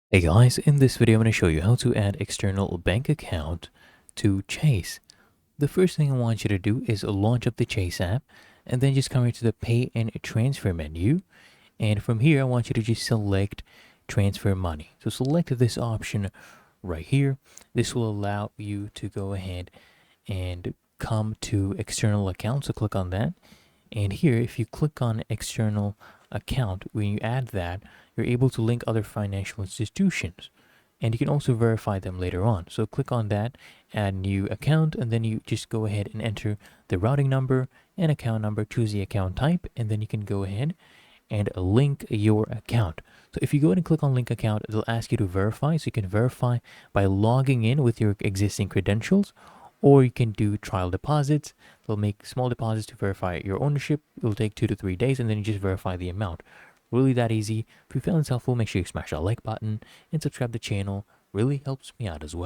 Hey guys, in this video I'm going to show you how to add external bank account to Chase. The first thing I want you to do is launch up the Chase app and then just come here to the pay and transfer menu. And from here I want you to just select transfer money. So select this option right here. This will allow you to go ahead and come to external account. So click on that. And here, if you click on external account, when you add that, you're able to link other financial institutions. And you can also verify them later on. So click on that, add new account, and then you just go ahead and enter the routing number and account number, choose the account type, and then you can go ahead and link your account. So if you go ahead and click on link account, it'll ask you to verify. So you can verify by logging in with your existing credentials, or you can do trial deposits. They'll make small deposits to verify your ownership. It'll take 2 to 3 days, and then you just verify the amount. Really that easy. If you found this helpful, make sure you smash that like button and subscribe to the channel. Really helps me out as well.